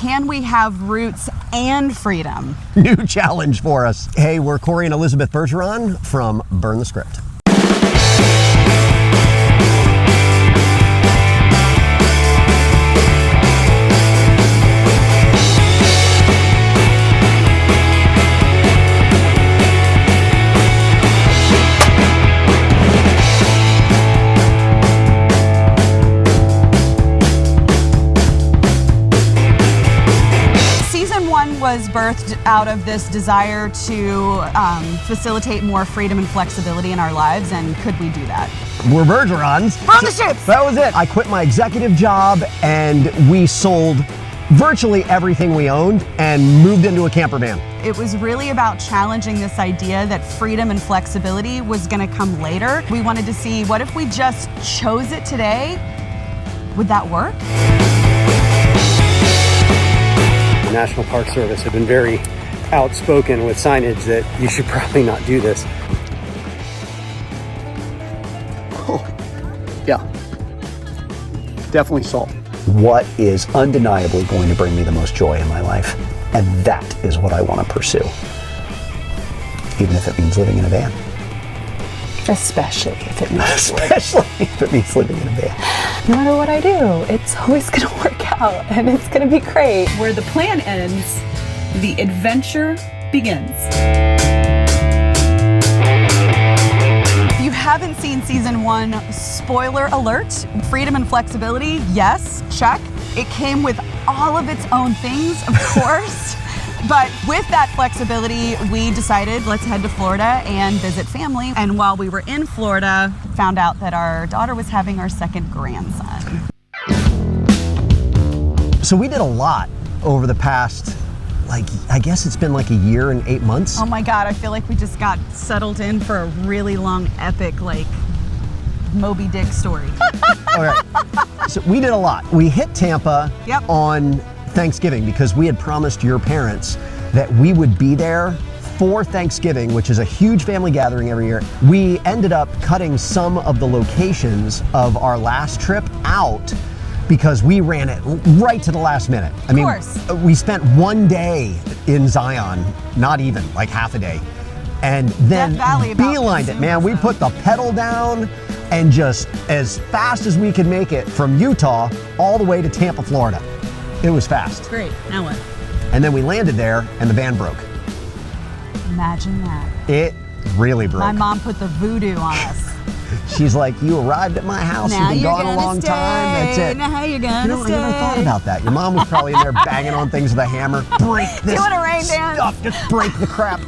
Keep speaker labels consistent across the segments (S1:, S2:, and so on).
S1: can we have roots and freedom?
S2: New challenge for us. Hey, we're Corey and Elizabeth Bergeron from Burn the Script.
S1: Was birthed out of this desire to facilitate more freedom and flexibility in our lives, and could we do that?
S2: We're Bergerons.
S1: Burn the ships!
S2: That was it. I quit my executive job and we sold virtually everything we owned and moved into a camper van.
S1: It was really about challenging this idea that freedom and flexibility was going to come later. We wanted to see, what if we just chose it today? Would that work?
S3: The National Park Service have been very outspoken with signage that you should probably not do this. Oh, yeah, definitely salt.
S4: What is undeniably going to bring me the most joy in my life? And that is what I want to pursue, even if it means living in a van.
S5: Especially if it means
S4: living in a van.
S5: No matter what I do, it's always going to work out and it's going to be great.
S6: Where the plan ends, the adventure begins.
S1: If you haven't seen season 1, spoiler alert, freedom and flexibility, yes, check. It came with all of its own things, of course. But with that flexibility, we decided let's head to Florida and visit family. And while we were in Florida, found out that our daughter was having our second grandson.
S2: So we did a lot over the past, I guess it's been like a year and 8 months.
S1: Oh my God, I feel like we just got settled in for a really long, epic, Moby Dick story.
S2: All right. So we did a lot. We hit Tampa on Thanksgiving because we had promised your parents that we would be there for Thanksgiving, which is a huge family gathering every year. We ended up cutting some of the locations of our last trip out because we ran it right to the last minute. I mean, we spent one day in Zion, not even, like half a day, and then beelined it, man. We put the pedal down and just as fast as we could make it from Utah all the way to Tampa, Florida. It was fast.
S1: Great, now what?
S2: And then we landed there and the van broke.
S1: Imagine that.
S2: It really broke.
S1: My mom put the voodoo on us.
S2: She's like, you arrived at my house,
S1: now
S2: you've been gone a long time, that's it.
S1: Now you're gonna stay.
S2: I never thought about that. Your mom was probably in there banging on things with a hammer. Break this
S1: doing a rain dance.
S2: Stuff, just break the crap.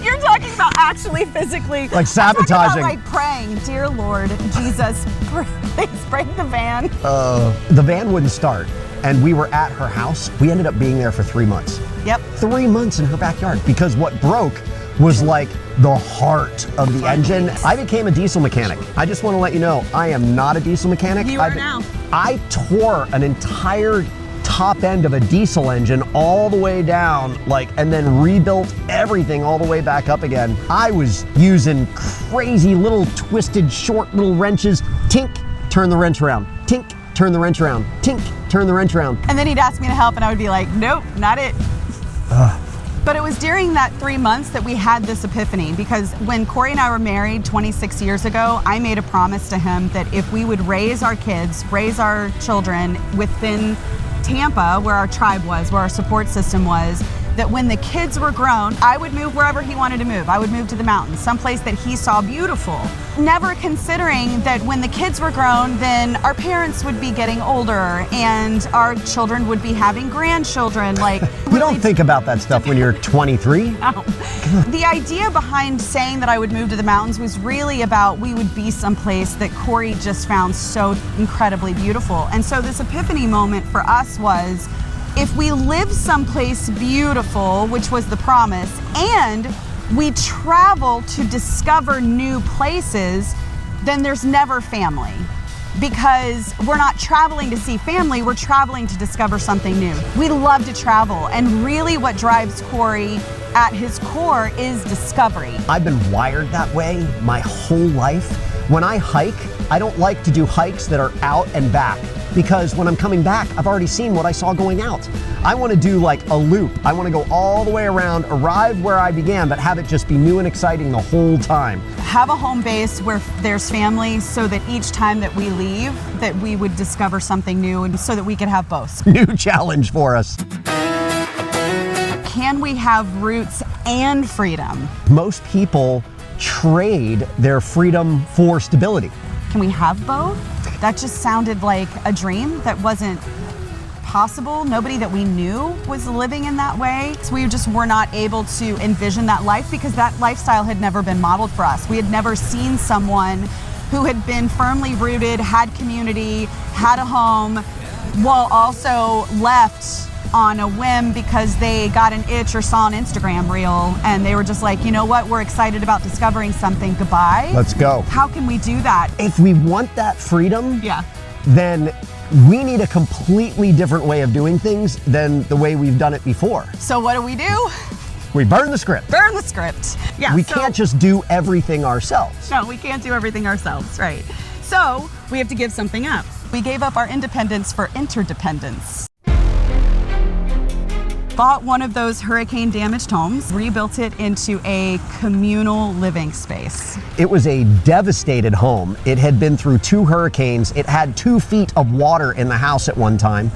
S1: You're talking about actually physically.
S2: Like sabotaging.
S1: I'm talking about praying, dear Lord Jesus, please break the van.
S2: The van wouldn't start, and we were at her house. We ended up being there for 3 months.
S1: Yep.
S2: 3 months in her backyard because what broke was like the heart of the engine. I became a diesel mechanic. I just want to let you know, I am not a diesel mechanic.
S1: You are now.
S2: I tore an entire top end of a diesel engine all the way down, and then rebuilt everything all the way back up again. I was using crazy little twisted short little wrenches. Tink, turn the wrench around. Tink, turn the wrench around. Tink, turn the wrench around.
S1: And then he'd ask me to help and I would be like, nope, not it. But it was during that 3 months that we had this epiphany, because when Corey and I were married 26 years ago, I made a promise to him that if we would raise our kids, raise our children within Tampa, where our tribe was, where our support system was, that when the kids were grown, I would move wherever he wanted to move. I would move to the mountains, someplace that he saw beautiful. Never considering that when the kids were grown, then our parents would be getting older and our children would be having grandchildren.
S2: You don't think about that stuff when you're 23?
S1: No. The idea behind saying that I would move to the mountains was really about we would be someplace that Corey just found so incredibly beautiful. And so this epiphany moment for us was, if we live someplace beautiful, which was the promise, and we travel to discover new places, then there's never family. Because we're not traveling to see family, we're traveling to discover something new. We love to travel, and really what drives Corey at his core is discovery.
S2: I've been wired that way my whole life. When I hike, I don't like to do hikes that are out and back. because when I'm coming back, I've already seen what I saw going out. I want to do like a loop. I want to go all the way around, arrive where I began, but have it just be new and exciting the whole time.
S1: Have a home base where there's family so that each time that we leave, that we would discover something new and so that we could have both.
S2: New challenge for us.
S1: Can we have roots and freedom?
S2: Most people trade their freedom for stability.
S1: Can we have both? That just sounded like a dream that wasn't possible. Nobody that we knew was living in that way. So we just were not able to envision that life because that lifestyle had never been modeled for us. We had never seen someone who had been firmly rooted, had community, had a home, while also left on a whim because they got an itch or saw an Instagram reel and they were just like, you know what, we're excited about discovering something, goodbye.
S2: Let's go.
S1: How can we do that?
S2: If we want that freedom, then we need a completely different way of doing things than the way we've done it before.
S1: So what do?
S2: We burn the script.
S1: Burn the script. Yeah.
S2: We can't just do everything ourselves.
S1: No, we can't do everything ourselves, right? So we have to give something up. We gave up our independence for interdependence. Bought one of those hurricane damaged homes, rebuilt it into a communal living space.
S2: It was a devastated home. It had been through 2 hurricanes. It had 2 feet of water in the house at one time.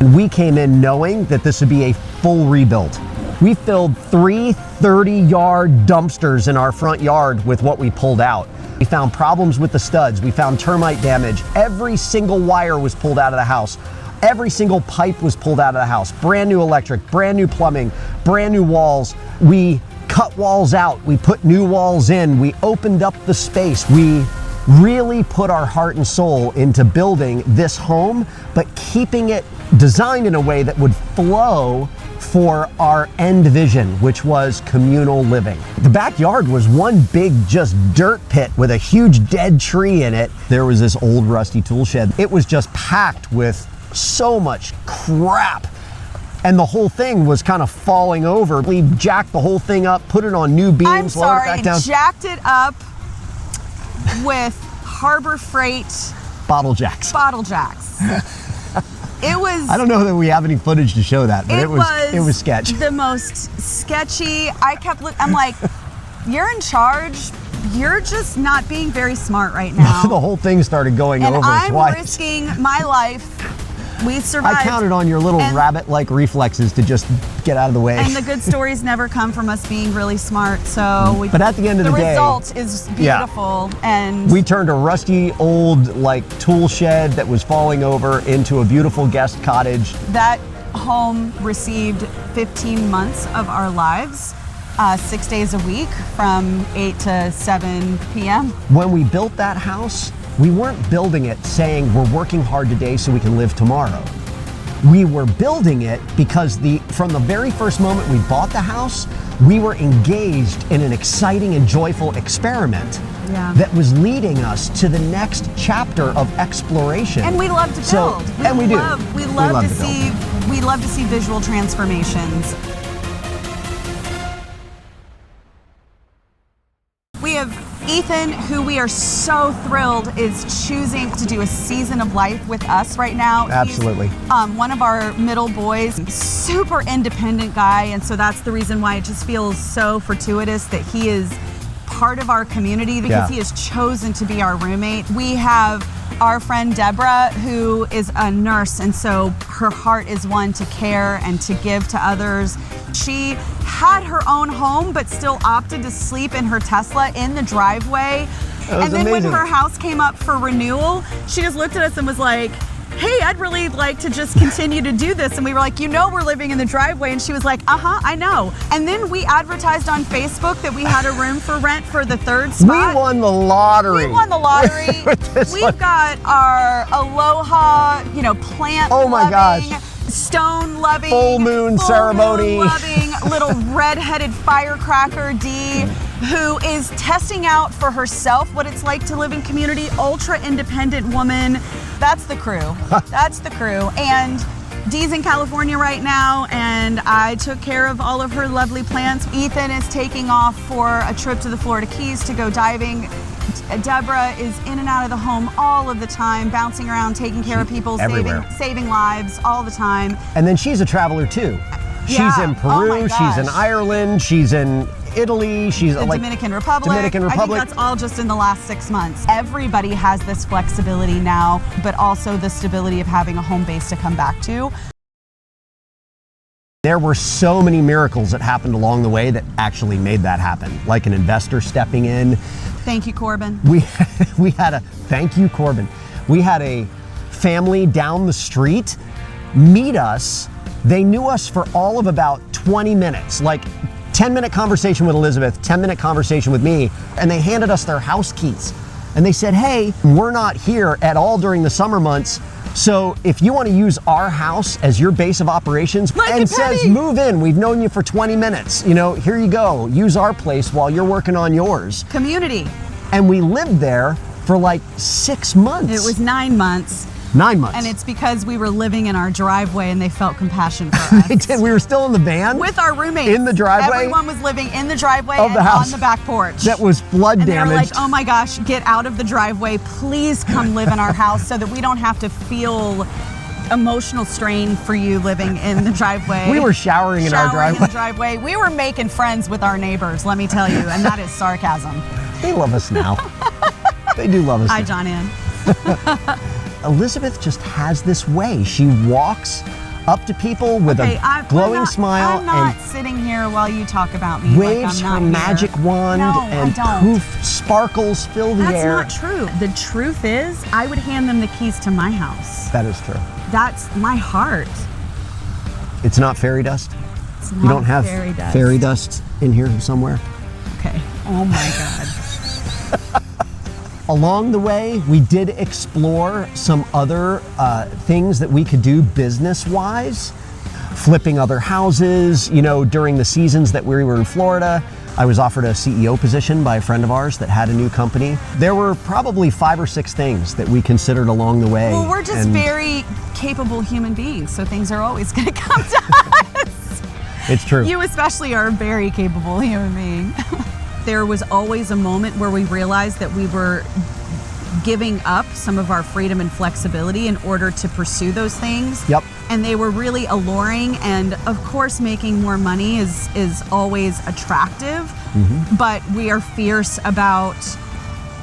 S2: And we came in knowing that this would be a full rebuild. We filled 3 30-yard dumpsters in our front yard with what we pulled out. We found problems with the studs. We found termite damage. Every single wire was pulled out of the house. Every single pipe was pulled out of the house. Brand new electric, brand new plumbing, brand new walls. We cut walls out. We put new walls in. We opened up the space. We really put our heart and soul into building this home, but keeping it designed in a way that would flow for our end vision, which was communal living. The backyard was one big just dirt pit with a huge dead tree in it. There was this old rusty tool shed. It was just packed with so much crap. And the whole thing was kind of falling over. We jacked the whole thing up, put it on new beams, lowered it back down.
S1: Jacked it up with Harbor Freight
S2: bottle jacks.
S1: It was.
S2: I don't know that we have any footage to show that, but it was sketch.
S1: The most sketchy. I'm like, you're in charge. You're just not being very smart right now.
S2: The whole thing started going over twice.
S1: And I'm risking my life. We survived.
S2: I counted on your little rabbit-like reflexes to just get out of the way.
S1: And the good stories never come from us being really smart. So,
S2: but at the end of the day,
S1: the result is beautiful. And
S2: we turned a rusty old tool shed that was falling over into a beautiful guest cottage.
S1: That home received 15 months of our lives. 6 days a week from 8 to 7 p.m.
S2: When we built that house, we weren't building it saying we're working hard today so we can live tomorrow. We were building it because from the very first moment we bought the house, we were engaged in an exciting and joyful experiment that was leading us to the next chapter of exploration.
S1: And we love to build. We love to see visual transformations. We have Ethan, who we are so thrilled is choosing to do a season of life with us right now.
S2: Absolutely.
S1: He's one of our middle boys, super independent guy, and so that's the reason why it just feels so fortuitous that he is part of our community because he has chosen to be our roommate. We have our friend Deborah, who is a nurse, and so her heart is one to care and to give to others. She had her own home, but still opted to sleep in her Tesla in the driveway. And then when her house came up for renewal, she just looked at us and was like, hey, I'd really like to just continue to do this. And we were like, we're living in the driveway. And she was like, I know. And then we advertised on Facebook that we had a room for rent for the third spot.
S2: We won the lottery.
S1: We've got our Aloha, plant loving, stone loving,
S2: full moon ceremony
S1: loving little red-headed firecracker D, who is testing out for herself what it's like to live in community, ultra independent woman. That's the crew. That's the crew. And Dee's in California right now, and I took care of all of her lovely plants. Ethan is taking off for a trip to the Florida Keys to go diving. Deborah is in and out of the home all of the time, bouncing around, taking care of people, saving lives all the time.
S2: And then she's a traveler too. She's
S1: Yeah.
S2: in
S1: Oh
S2: Peru,
S1: my
S2: she's in
S1: gosh.
S2: Ireland, she's in Italy, she's
S1: The
S2: like
S1: Dominican Republic.
S2: Dominican
S1: I think
S2: Republic.
S1: that's all just in the last 6 months. Everybody has this flexibility now, but also the stability of having a home base to come back to.
S2: There were so many miracles that happened along the way that actually made that happen, like an investor stepping in.
S1: Thank you, Corbin.
S2: We had a, thank you, Corbin. We had a family down the street meet us. They knew us for all of about 20 minutes, like 10-minute conversation with Elizabeth, 10-minute conversation with me, and they handed us their house keys. And they said, hey, we're not here at all during the summer months, so if you want to use our house as your base of operations,
S1: Mike
S2: and
S1: and
S2: says
S1: Penny.
S2: move in, we've known you for 20 minutes, you know, here you go, use our place while you're working on yours.
S1: Community.
S2: And we lived there for like 6 months.
S1: It was 9 months.
S2: 9 months.
S1: And it's because we were living in our driveway and they felt compassion for us.
S2: They did. We were still in the van
S1: With our roommates.
S2: in the driveway.
S1: Everyone was living in the driveway
S2: Of the
S1: and
S2: house.
S1: on the back porch.
S2: that was flood
S1: and they were like,
S2: damaged.
S1: oh my gosh, get out of the driveway. Please come live in our house so that we don't have to feel emotional strain for you living in the driveway.
S2: We were showering in our
S1: in
S2: driveway.
S1: the driveway. We were making friends with our neighbors, let me tell you, and that is sarcasm.
S2: They love us now. They do love us
S1: Hi,
S2: now.
S1: John Ann.
S2: Elizabeth just has this way. She walks up to people with a glowing smile
S1: I'm not
S2: and
S1: sitting here while you talk about me.
S2: waves
S1: like I'm
S2: her
S1: not here.
S2: magic wand
S1: No,
S2: and
S1: I don't.
S2: poof, sparkles fill the
S1: That's
S2: air.
S1: not true. The truth is, I would hand them the keys to my house.
S2: That is true.
S1: That's my heart.
S2: It's not fairy dust?
S1: It's
S2: You
S1: not
S2: don't have
S1: fairy
S2: dust in here somewhere?
S1: Okay. Oh my God.
S2: Along the way, we did explore some other things that we could do business-wise, flipping other houses. You know, during the seasons that we were in Florida, I was offered a CEO position by a friend of ours that had a new company. There were probably 5 or 6 things that we considered along the way.
S1: Well, we're just
S2: and
S1: very capable human beings, so things are always going to come to us.
S2: It's true.
S1: You especially are a very capable human being. There was always a moment where we realized that we were giving up some of our freedom and flexibility in order to pursue those things.
S2: Yep.
S1: And they were really alluring, and of course making more money is always attractive, but we are fierce about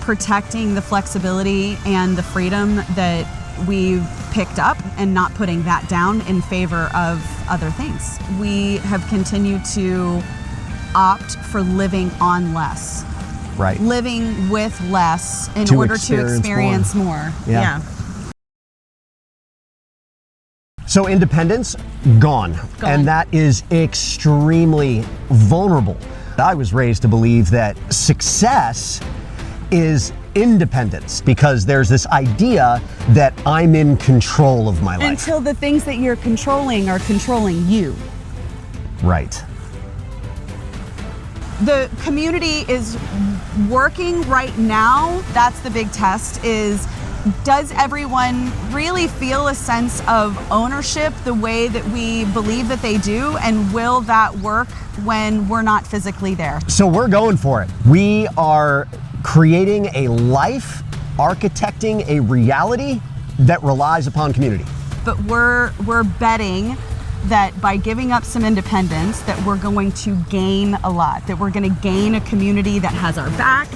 S1: protecting the flexibility and the freedom that we've picked up and not putting that down in favor of other things. We have continued to opt for living on less.
S2: Right.
S1: Living with less in
S2: To
S1: order to experience more.
S2: Yeah. So independence, gone. And that is extremely vulnerable. I was raised to believe that success is independence because there's this idea that I'm in control of my life.
S1: Until the things that you're controlling are controlling you.
S2: Right.
S1: The community is working right now. That's the big test is, does everyone really feel a sense of ownership the way that we believe that they do? And will that work when we're not physically there?
S2: So we're going for it. We are creating a life, architecting a reality that relies upon community.
S1: But we're betting that by giving up some independence that we're going to gain a lot, that we're going to gain a community that has our back,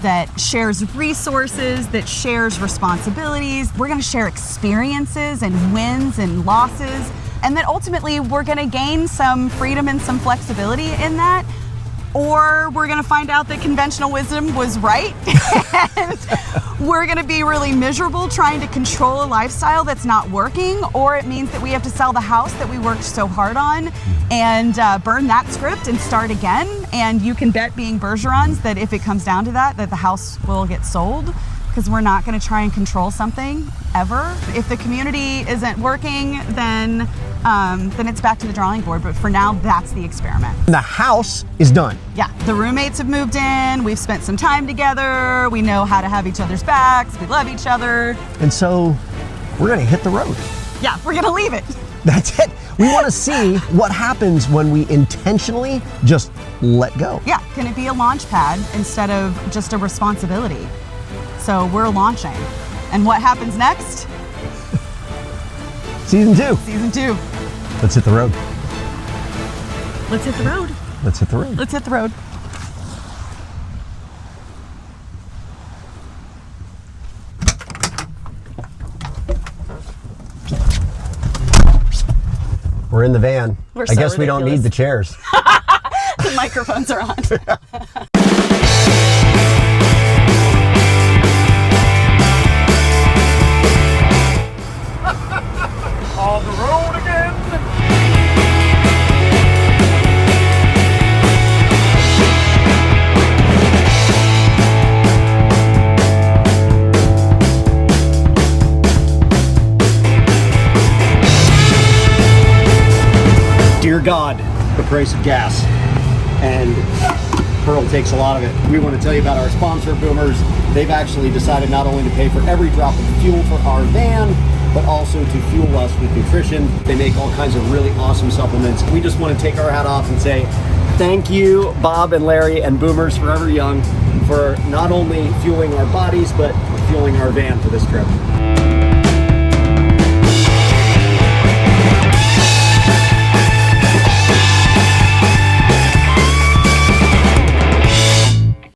S1: that shares resources, that shares responsibilities. We're going to share experiences and wins and losses, and that ultimately we're going to gain some freedom and some flexibility in that. Or we're going to find out that conventional wisdom was right and we're going to be really miserable trying to control a lifestyle that's not working, or it means that we have to sell the house that we worked so hard on and burn that script and start again. And you can bet, being Bergerons, that if it comes down to that, that the house will get sold, because we're not going to try and control something ever. If the community isn't working, then it's back to the drawing board. But for now, that's the experiment.
S2: The house is done.
S1: Yeah, the roommates have moved in. We've spent some time together. We know how to have each other's backs. We love each other.
S2: And so we're going to hit the road.
S1: Yeah, we're going to leave it.
S2: That's it. We want to see what happens when we intentionally just let go.
S1: Yeah, can it be a launch pad instead of just a responsibility? So we're launching. And what happens next?
S2: Season 2.
S1: Season 2.
S2: Let's hit the road.
S1: Let's hit the road.
S2: Let's hit the road.
S1: Let's hit the road.
S2: We're in the van.
S1: We're
S2: I
S1: so
S2: guess we don't
S1: ridiculous.
S2: need the chairs.
S1: The microphones are on.
S7: On the road again.
S3: Dear God, the price of gas. And Pearl takes a lot of it. We want to tell you about our sponsor, Boomers. They've actually decided not only to pay for every drop of fuel for our van, but also to fuel us with nutrition. They make all kinds of really awesome supplements. We just want to take our hat off and say thank you, Bob and Larry and Boomers Forever Young, for not only fueling our bodies, but fueling our van for this trip.